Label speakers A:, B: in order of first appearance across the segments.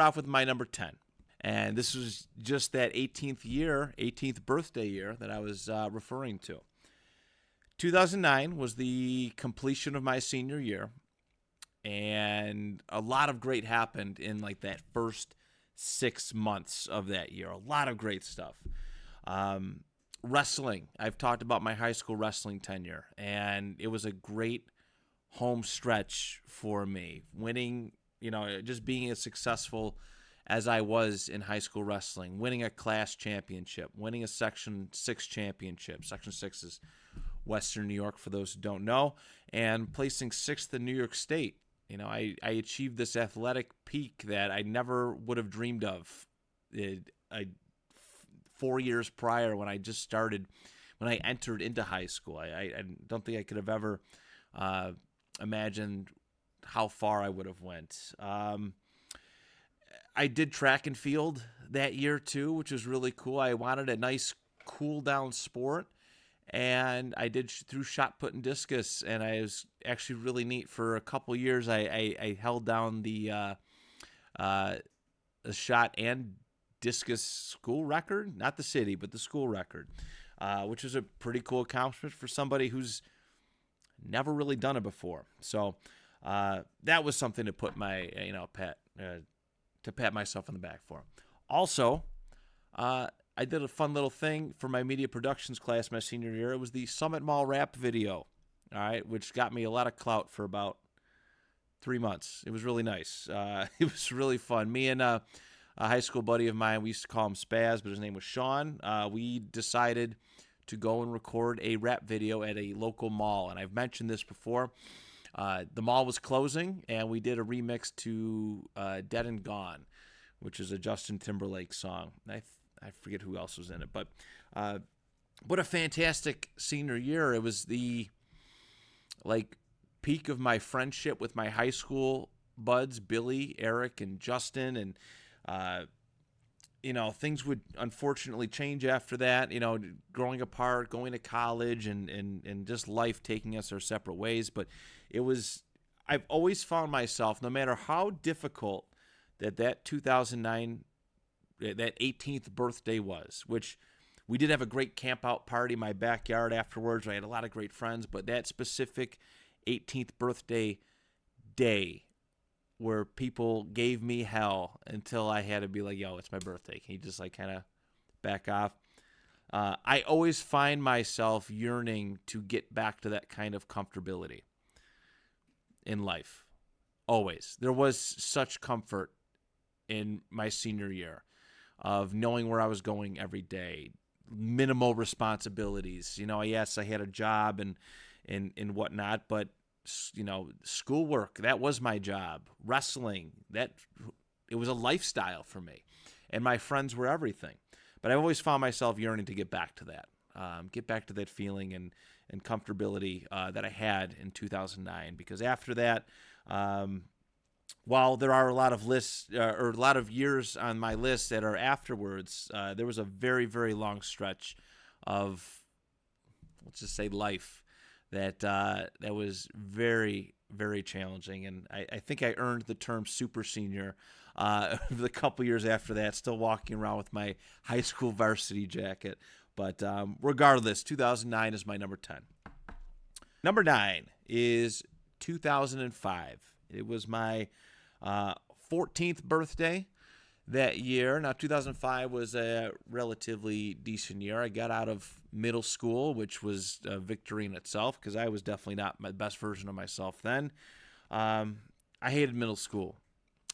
A: off with my number 10. And this was just that 18th birthday year that I was referring to. 2009 was the completion of my senior year, and a lot of great happened in like that first 6 months of that year. A lot of great stuff. Wrestling. I've talked about my high school wrestling tenure, and it was a great home stretch for me. Winning, just being as successful as I was in high school wrestling, winning a class championship, winning a Section 6 championship. Section 6 is Western New York, for those who don't know, and placing 6th in New York State. I achieved this athletic peak that I never would have dreamed of 4 years prior when I just started, when I entered into high school. I don't think I could have ever imagined how far I would have went. I did track and field that year too, which was really cool. I wanted a nice cool down sport, and I did through shot put and discus, and I was actually really neat. For a couple years, I held down the shot and discus school record, not the city, but the school record, which was a pretty cool accomplishment for somebody who's never really done it before. So that was something to put my pat myself on the back for. Also, I did a fun little thing for my media productions class my senior year. It was the Summit Mall rap video, all right, which got me a lot of clout for about 3 months. It was really nice. It was really fun. Me and a high school buddy of mine, we used to call him Spaz, but his name was Sean. We decided to go and record a rap video at a local mall, and I've mentioned this before. The mall was closing, and we did a remix to Dead and Gone, which is a Justin Timberlake song. I forget who else was in it, but what a fantastic senior year. It was the peak of my friendship with my high school buds, Billy, Eric, and Justin, and things would unfortunately change after that, growing apart, going to college, and just life taking us our separate ways. But I've always found myself, no matter how difficult that 2009, that 18th birthday was, which we did have a great camp out party in my backyard afterwards. I had a lot of great friends, but that specific 18th birthday day where people gave me hell until I had to be like, yo, it's my birthday. Can you just kind of back off? I always find myself yearning to get back to that kind of comfortability in life. Always. There was such comfort in my senior year of knowing where I was going every day, minimal responsibilities. Yes, I had a job and whatnot, but schoolwork, that was my job. Wrestling, it was a lifestyle for me, and my friends were everything. But I've always found myself yearning to get back to that feeling and comfortability that I had in 2009. Because after that, while there are a lot of lists or a lot of years on my list that are afterwards, there was a very, very long stretch of, let's just say, life that was very, very challenging. And I think I earned the term super senior the couple years after that, still walking around with my high school varsity jacket. But regardless, 2009 is my number 10. Number 9 is 2005. It was my 14th birthday that year. Now, 2005 was a relatively decent year. I got out of middle school, which was a victory in itself because I was definitely not my best version of myself then. I hated middle school.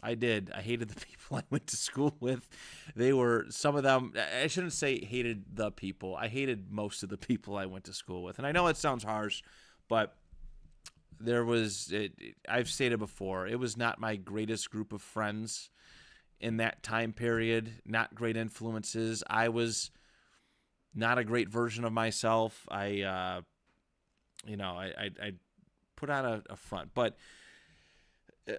A: I did. I hated the people I went to school with. They were, some of them, I shouldn't say hated the people. I hated most of the people I went to school with. And I know it sounds harsh, but I've stated before, it was not my greatest group of friends in that time period, not great influences. I was not a great version of myself. I put on a front, but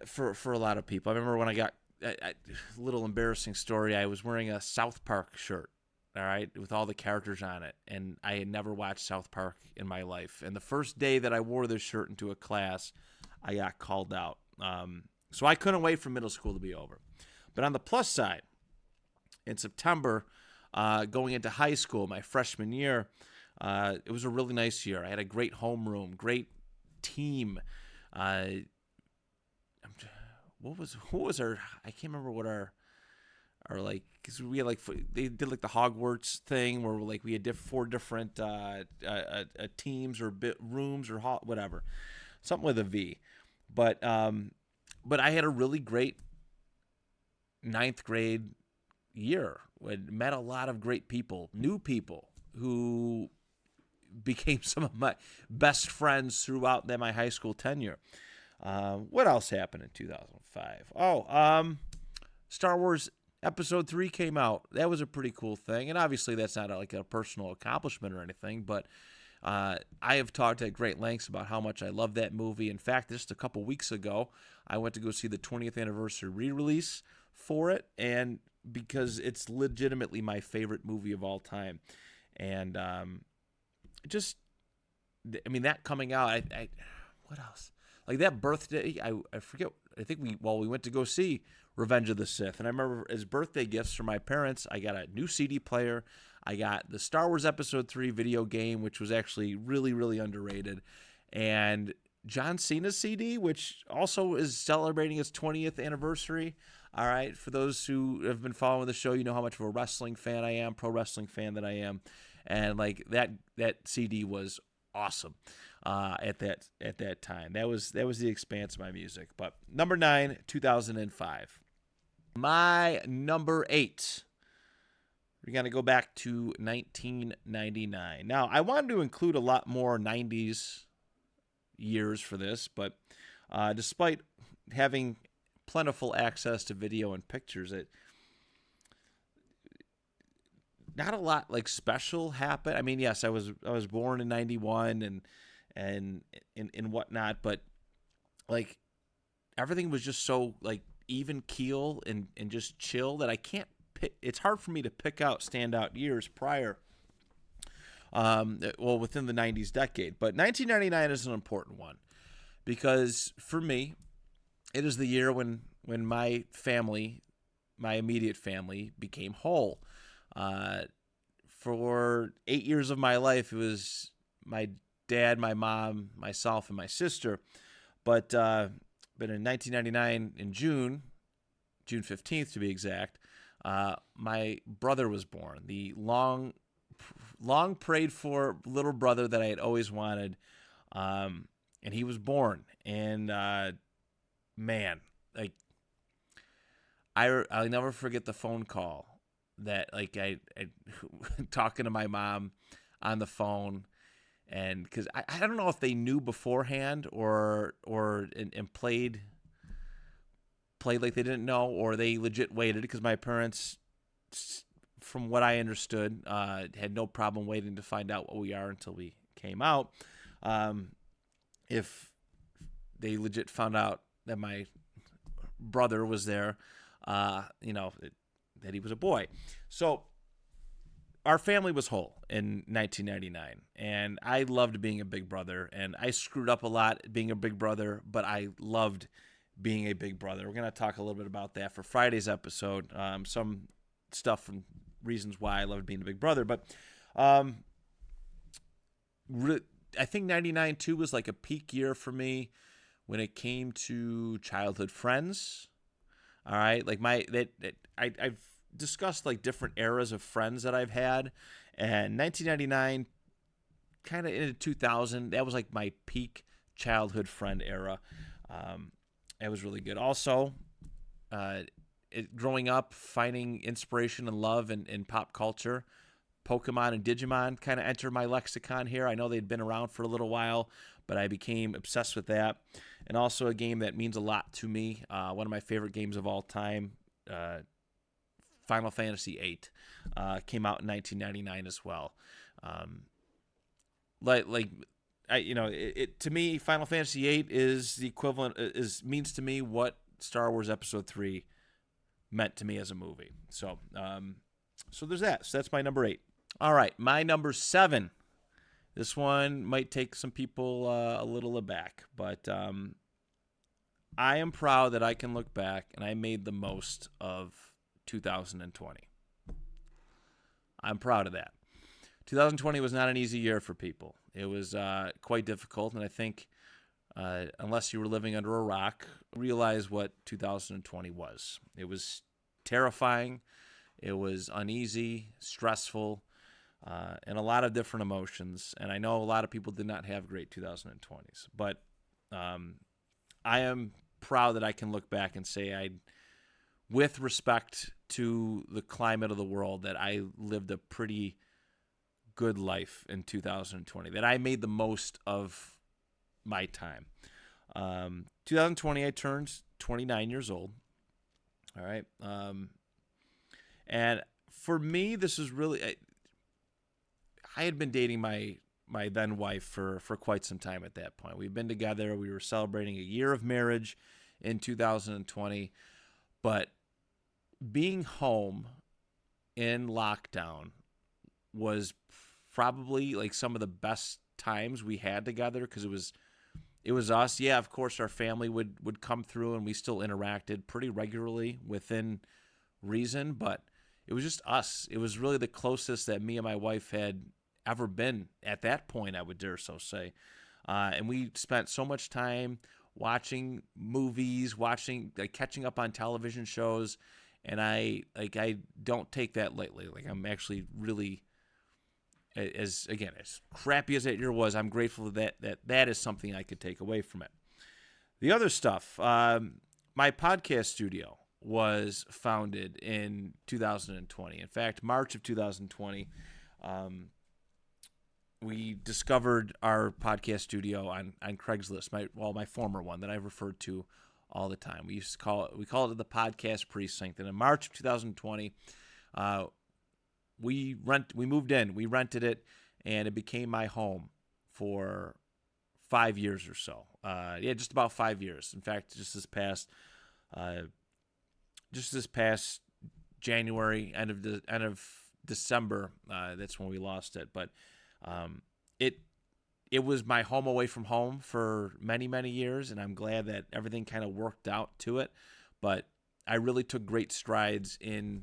A: for a lot of people, I remember when I got a little embarrassing story. I was wearing a South Park shirt, all right, with all the characters on it, and I had never watched South Park in my life. And the first day that I wore this shirt into a class, I got called out. So I couldn't wait for middle school to be over. But on the plus side, in September, going into high school, my freshman year, it was a really nice year. I had a great homeroom, great team. What was our? I can't remember what our like, because we had like, they did like the Hogwarts thing where like we had 4 different teams or rooms or whatever, something with a V. But I had a really great 9th grade year. I met a lot of great people, new people who became some of my best friends throughout my high school tenure. What else happened in 2005? Star Wars Episode 3 came out. That was a pretty cool thing. And obviously that's not like a personal accomplishment or anything, but I have talked at great lengths about how much I love that movie. In fact, just a couple weeks ago, I went to go see the 20th anniversary re-release for it, and because it's legitimately my favorite movie of all time. And that coming out, I what else? Like that birthday, I forget. I think we went to go see Revenge of the Sith, and I remember as birthday gifts from my parents, I got a new CD player. I got the Star Wars Episode 3 video game, which was actually really, really underrated, and John Cena's CD, which also is celebrating its 20th anniversary. All right, for those who have been following the show, you know how much of a wrestling fan I am, pro wrestling fan that I am, and like that CD was awesome at that time. That was the expanse of my music. But number 9, 2005. My number 8. We're going to go back to 1999. Now, I wanted to include a lot more 90s years for this, but despite having plentiful access to video and pictures, not a lot like special happened. I mean, yes, I was born in 91 and whatnot, but like everything was just so like even keel and just chill that I can't pick. It's hard for me to pick out standout years prior. Within the 90s decade, but 1999 is an important one because for me, it is the year when my family, my immediate family, became whole. For 8 years of my life, it was my dad, my mom, myself, and my sister. But in 1999, in June 15th to be exact, my brother was born. The long prayed for little brother that I had always wanted, and he was born. And man, like I'll never forget the phone call that like I talking to my mom on the phone, and because I don't know if they knew beforehand or played like they didn't know, or they legit waited, because my parents, from what I understood, had no problem waiting to find out what we are until we came out. If they legit found out that my brother was there, that he was a boy. So our family was whole in 1999, and I loved being a big brother, and I screwed up a lot being a big brother, but I loved being a big brother. We're going to talk a little bit about that for Friday's episode, some stuff from reasons why I loved being a big brother, but I think 99 too was like a peak year for me when it came to childhood friends. All right, like I've discussed like different eras of friends that I've had, and 1999, kind of into 2000, that was like my peak childhood friend era. It was really good. Also, growing up, finding inspiration and love in pop culture, Pokemon and Digimon kind of entered my lexicon here. I know they'd been around for a little while, but I became obsessed with that. And also a game that means a lot to me, one of my favorite games of all time, Final Fantasy VIII, came out in 1999 as well. To me, Final Fantasy VIII is the equivalent, means to me what Star Wars Episode 3 meant to me as a movie. So there's that. So that's my number 8. All right, my number 7. This one might take some people a little aback, but I am proud that I can look back and I made the most of 2020. I'm proud of that. 2020 was not an easy year for people. It was quite difficult, and I think unless you were living under a rock, realize what 2020 was. It was terrifying. It was uneasy, stressful, and a lot of different emotions. And I know a lot of people did not have great 2020s, but I am proud that I can look back and say with respect to the climate of the world, that I lived a pretty good life in 2020, that I made the most of my time. 2020, I turned 29 years old. All right. And for me, this is really, I had been dating my then wife for quite some time at that point. We've been together. We were celebrating a year of marriage in 2020, but being home in lockdown was probably like some of the best times we had together, because it was us. Yeah, of course, our family would come through, and we still interacted pretty regularly within reason, but it was just us. It was really the closest that me and my wife had ever been at that point, I would dare so say. And we spent so much time watching movies, catching up on television shows, and I don't take that lightly. Like, I'm actually really, as crappy as that year was, I'm grateful that is something I could take away from it. The other stuff, my podcast studio was founded in 2020. In fact, March of 2020, we discovered our podcast studio on Craigslist, my former one that I referred to all the time. We call it the Podcast Precinct. And in March of 2020, we moved in, we rented it, and it became my home for 5 years or so. Just about 5 years. In fact, just this past January, end of December, that's when we lost it. But it was my home away from home for many, many years, and I'm glad that everything kind of worked out to it. But I really took great strides in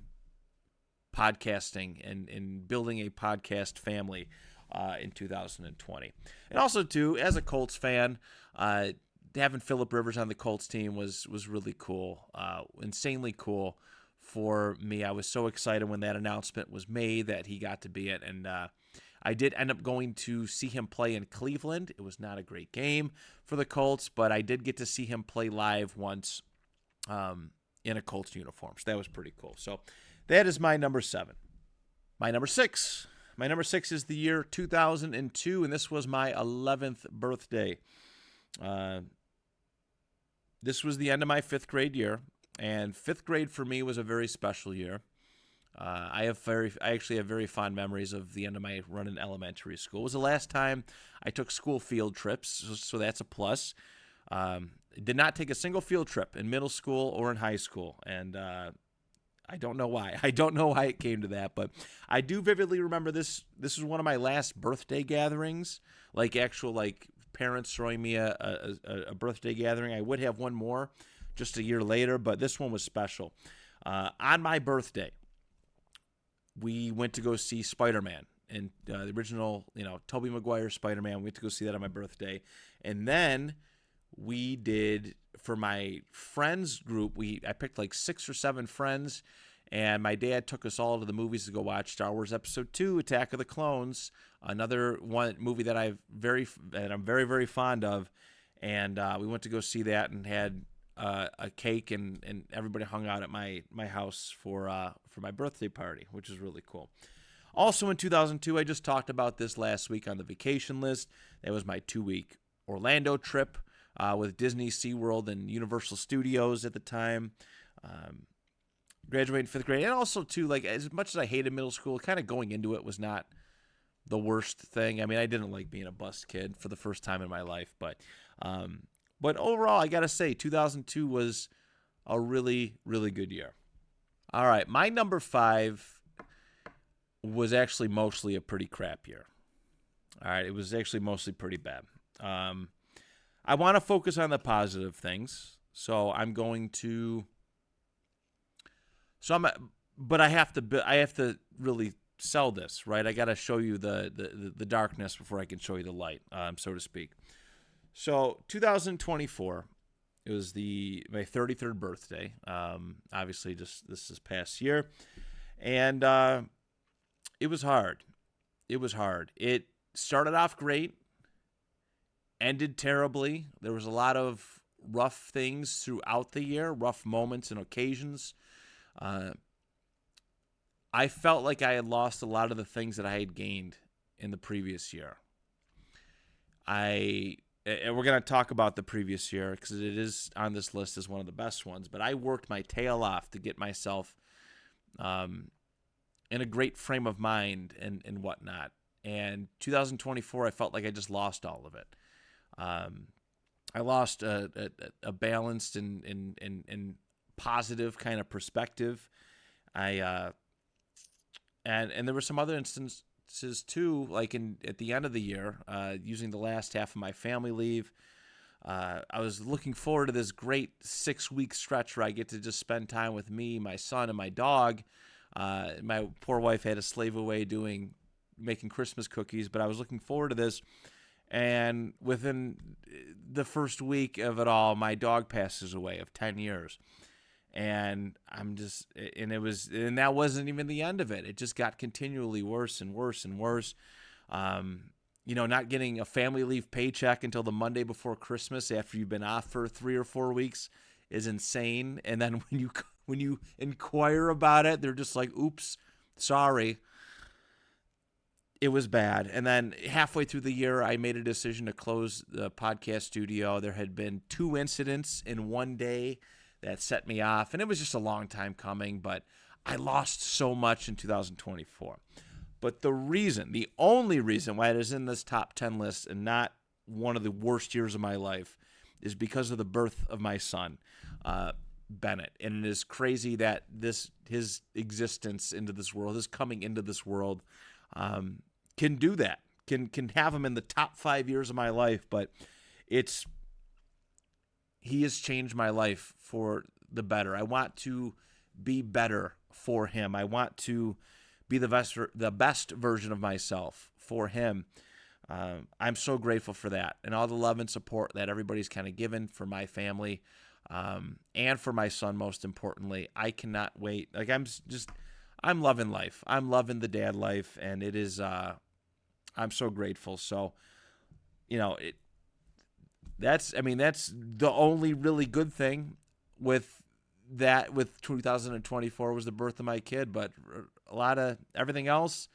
A: podcasting and in building a podcast family in 2020. And also, too, as a Colts fan, having Phillip Rivers on the Colts team was really cool, insanely cool for me. I was so excited when that announcement was made that he got to be it, and I did end up going to see him play in Cleveland. It was not a great game for the Colts, but I did get to see him play live once in a Colts uniform, so that was pretty cool. So that is my number 7. My number 6 is the year 2002, and this was my 11th birthday. This was the end of my 5th grade year, and 5th grade for me was a very special year. I actually have very fond memories of the end of my run in elementary school. It was the last time I took school field trips, so that's a plus. Did not take a single field trip in middle school or in high school, and I don't know why. I don't know why it came to that, but I do vividly remember this. This was one of my last birthday gatherings, like parents throwing me a birthday gathering. I would have one more just a year later, but this one was special. On my birthday, we went to go see Spider-Man, and the original, Tobey Maguire Spider-Man. We went to go see that on my birthday. And then we did, for my friends group, I picked like 6 or 7 friends, and my dad took us all to the movies to go watch Star Wars Episode 2, Attack of the Clones, another one movie that I'm very, very fond of. And we went to go see that and had a cake, and everybody hung out at my house for my birthday party, which is really cool. Also in 2002, I just talked about this last week on the vacation list. That was my 2-week Orlando trip with Disney, SeaWorld, and Universal Studios at the time. Graduated 5th grade, and also too, like, as much as I hated middle school, kind of going into it was not the worst thing. I mean, I didn't like being a bus kid for the first time in my life, but overall, I got to say, 2002 was a really, really good year. All right, my number 5 was actually mostly a pretty crap year. All right, it was actually mostly pretty bad. I want to focus on the positive things, So I'm going to. So I'm, but I have to really sell this, right? I got to show you the darkness before I can show you the light, so to speak. So 2024, it was my 33rd birthday. Obviously, just this past year, and it was hard. It was hard. It started off great, ended terribly. There was a lot of rough things throughout the year, rough moments and occasions. I felt like I had lost a lot of the things that I had gained in the previous year. And we're going to talk about the previous year because it is on this list as one of the best ones. But I worked my tail off to get myself in a great frame of mind and whatnot. And 2024, I felt like I just lost all of it. I lost a balanced and positive kind of perspective. And there were some other instances too, like at the end of the year, using the last half of my family leave. I was looking forward to this great 6-week stretch where I get to just spend time with me, my son, and my dog. My poor wife had to slave away making Christmas cookies, but I was looking forward to this. And within the first week of it all, my dog passes away of 10 years. And that wasn't even the end of it. It just got continually worse and worse and worse. Not getting a family leave paycheck until the Monday before Christmas after you've been off for 3 or 4 weeks is insane. And then when you inquire about it, they're just like, oops, sorry. It was bad. And then halfway through the year, I made a decision to close the podcast studio. There had been 2 incidents in one day that set me off, and it was just a long time coming, but I lost so much in 2024. But the only reason why it is in this top 10 list and not one of the worst years of my life is because of the birth of my son, Bennett. And it is crazy that his existence into this world, his coming into this world, can do that, can have him in the top 5 years of my life, but he has changed my life for the better. I want to be better for him. I want to be the best version of myself for him. I'm so grateful for that and all the love and support that everybody's kind of given for my family and for my son, most importantly. I cannot wait. Like I'm loving life. I'm loving the dad life, and it is. I'm so grateful. So, that's the only really good thing with 2024 was the birth of my kid, but a lot of everything else,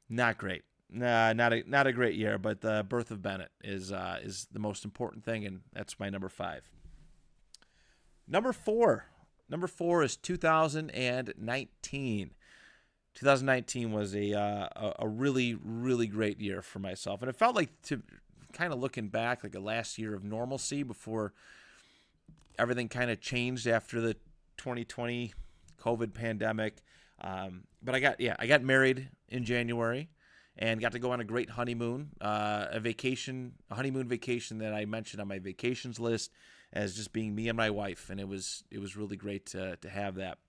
A: not great. Nah, not a great year, but the birth of Bennett is the most important thing, and that's my number 5. Number 4 is 2019. 2019 was a really, really great year for myself, and it felt like, to kind of looking back, like a last year of normalcy before everything kind of changed after the 2020 COVID pandemic. But I got married in January and got to go on a great honeymoon, a honeymoon vacation that I mentioned on my vacations list as just being me and my wife, and it was really great to have that.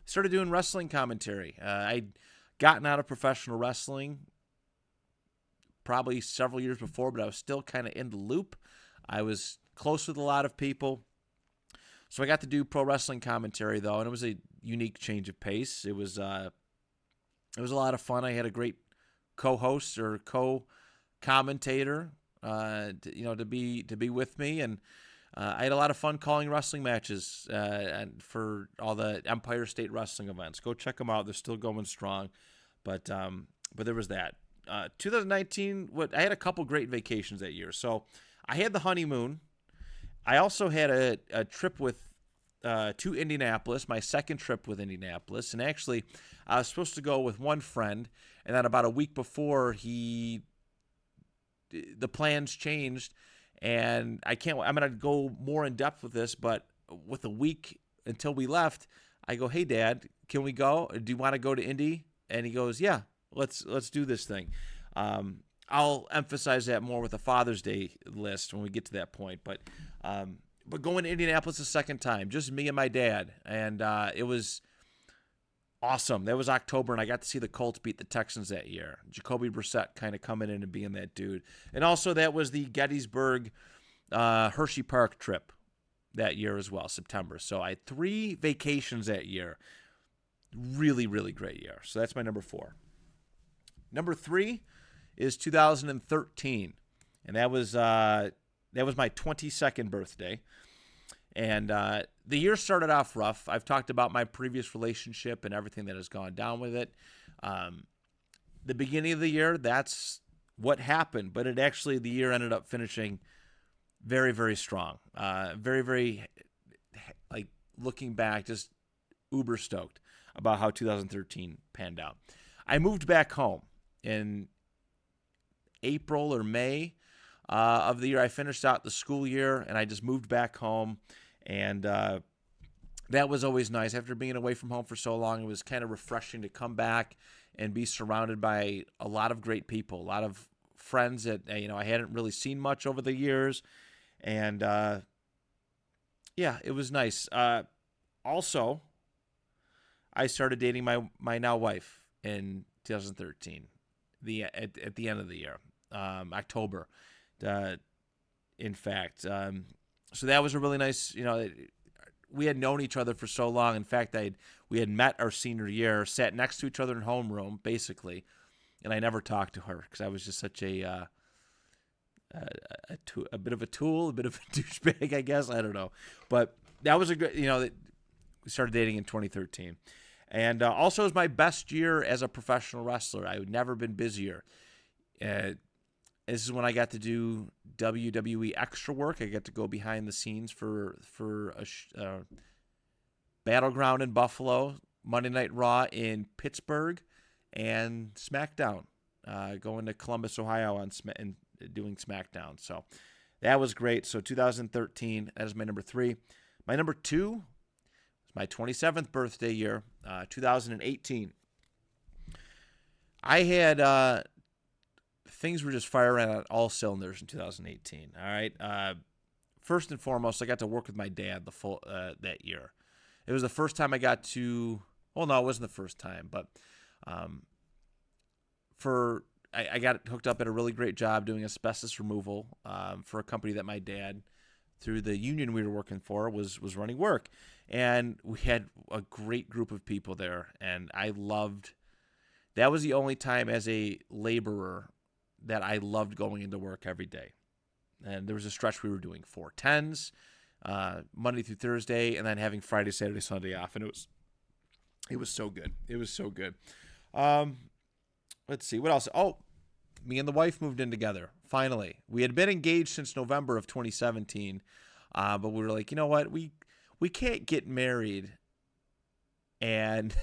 A: Started doing wrestling commentary. I'd gotten out of professional wrestling probably several years before, but I was still kind of in the loop. I was close with a lot of people. So I got to do pro wrestling commentary, though, and it was a unique change of pace. It was a lot of fun. I had a great co-host or co-commentator, to be with me, and I had a lot of fun calling wrestling matches and for all the Empire State Wrestling events. Go check them out; they're still going strong. But there was that. 2019, I had a couple great vacations that year. So I had the honeymoon. I also had a trip to Indianapolis, my second trip with Indianapolis. And actually, I was supposed to go with one friend, and then about a week before, the plans changed. And I'm going to go more in depth with this, but with a week until we left, I go, "Hey, Dad, can we go? Do you want to go to Indy?" And he goes, "Yeah, let's do this thing." I'll emphasize that more with the Father's Day list when we get to that point. But going to Indianapolis the second time, just me and my dad, and it was awesome. That was October, and I got to see the Colts beat the Texans that year. Jacoby Brissett kind of coming in and being that dude. And also that was the Gettysburg Hershey Park trip that year as well, September. So I had 3 vacations that year. Really, really great year. So that's my number 4. Number 3 is 2013, and that was my 22nd birthday. And the year started off rough. I've talked about my previous relationship and everything that has gone down with it. The beginning of the year, that's what happened, but the year ended up finishing very, very strong. Very, very, like, looking back, just uber stoked about how 2013 panned out. I moved back home in April or May of the year. I finished out the school year, and I just moved back home, and that was always nice. After being away from home for so long, it was kind of refreshing to come back and be surrounded by a lot of great people, a lot of friends that I hadn't really seen much over the years, and it was nice. Also, I started dating my now wife in 2013, at the end of the year, October, in fact. So that was a really nice, we had known each other for so long. In fact, we had met our senior year, sat next to each other in homeroom, basically, and I never talked to her because I was just such a bit of a tool, a bit of a douchebag, I guess. I don't know. But that was a good, we started dating in 2013. And also, it was my best year as a professional wrestler. I had never been busier. This is when I got to do WWE extra work. I got to go behind the scenes for a Battleground in Buffalo, Monday Night Raw in Pittsburgh, and SmackDown, going to Columbus, Ohio, and doing SmackDown. So that was great. So 2013, that is my number 3. My number 2, my 27th birthday year, 2018. I had things were just firing on all cylinders in 2018. All right. First and foremost, I got to work with my dad that year. It was the first time I got to. Well, no, it wasn't the first time, but I got hooked up at a really great job doing asbestos removal for a company that my dad, through the union we were working for, was running work. And we had a great group of people there, and that was the only time as a laborer that I loved going into work every day. And there was a stretch we were doing 410s, Monday through Thursday, and then having Friday, Saturday, Sunday off, and it was so good. It was so good. Let's see, what else? Oh, me and the wife moved in together, finally. We had been engaged since November of 2017, but we were like, you know what, we can't get married and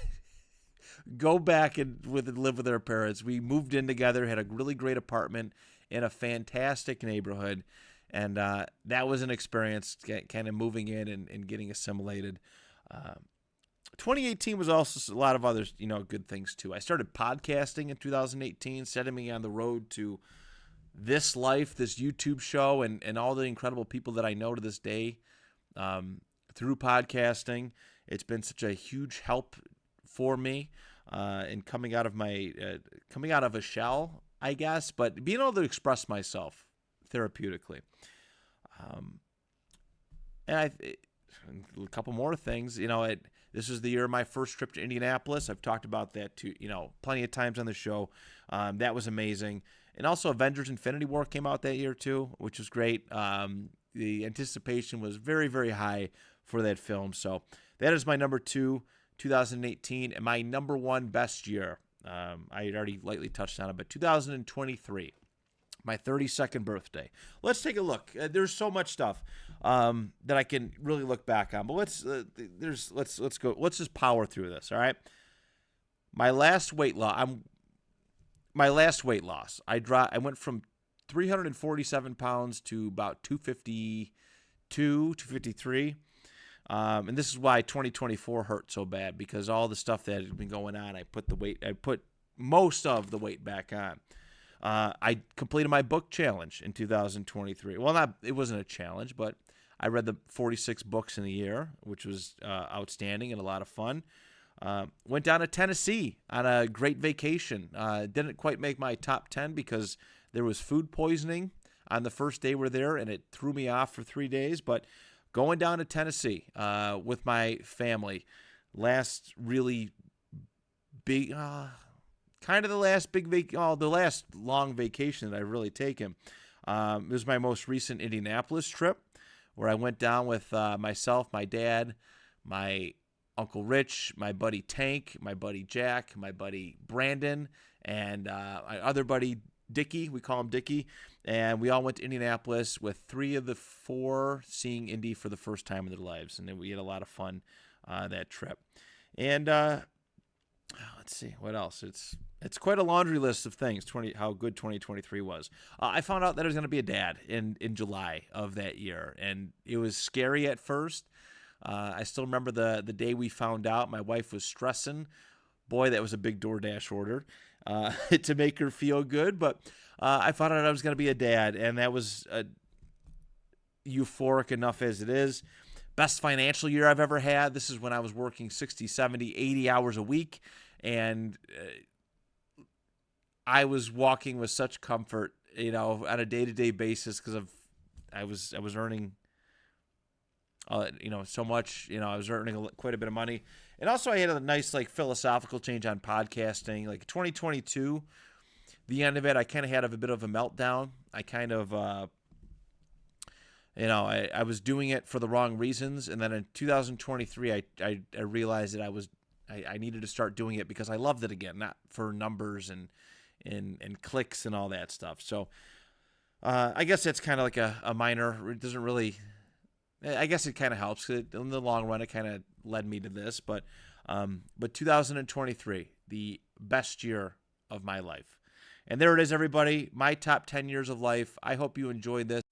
A: go back and live with our parents. We moved in together, had a really great apartment in a fantastic neighborhood, and that was an experience, kind of moving in and getting assimilated. 2018 was also a lot of other, good things too. I started podcasting in 2018, setting me on the road to this life, this YouTube show, and all the incredible people that I know to this day through podcasting. It's been such a huge help for me in coming out of a shell, I guess, but being able to express myself therapeutically. And a couple more things, this is the year of my first trip to Indianapolis. I've talked about that too, plenty of times on the show. That was amazing. And also Avengers Infinity War came out that year too, which was great. The anticipation was very, very high for that film. So that is my number 2, 2018, and my number 1 best year. I had already lightly touched on it, but 2023, my 32nd birthday. Let's take a look. There's so much stuff that I can really look back on, but let's go. Let's just power through this. All right. My last weight loss. I went from 347 pounds to about 252, 253. And this is why 2024 hurt so bad, because all the stuff that had been going on, I put most of the weight back on. I completed my book challenge in 2023. Well, it wasn't a challenge, but I read the 46 books in a year, which was outstanding and a lot of fun. Went down to Tennessee on a great vacation. Didn't quite make my top 10 because there was food poisoning on the first day we're there, and it threw me off for 3 days. But going down to Tennessee with my family, last really big, kind of the last the last long vacation that I've really taken. It was my most recent Indianapolis trip, where I went down with myself, my dad, my Uncle Rich, my buddy Tank, my buddy Jack, my buddy Brandon, and my other buddy Dickie. We call him Dickie. And we all went to Indianapolis with 3 of the 4 seeing Indy for the first time in their lives. And then we had a lot of fun that trip. And let's see, what else? It's quite a laundry list of things, how good 2023 was. I found out that I was going to be a dad in July of that year. And it was scary at first. I still remember the day we found out. My wife was stressing. Boy, that was a big DoorDash order to make her feel good. But I found out I was going to be a dad, and that was euphoric enough as it is. Best financial year I've ever had. This is when I was working 60, 70, 80 hours a week, and I was walking with such comfort, on a day-to-day basis because I was earning so much. I was earning quite a bit of money. And also I had a nice, philosophical change on podcasting. 2022, the end of it, I kind of had a bit of a meltdown. I kind of, I was doing it for the wrong reasons. And then in 2023, I realized that I needed to start doing it because I loved it again, not for numbers and clicks and all that stuff. So I guess that's kind of like a minor. It doesn't really... I guess it kind of helps. In the long run, it kind of led me to this. But 2023, the best year of my life. And there it is, everybody. My top 10 years of life. I hope you enjoyed this.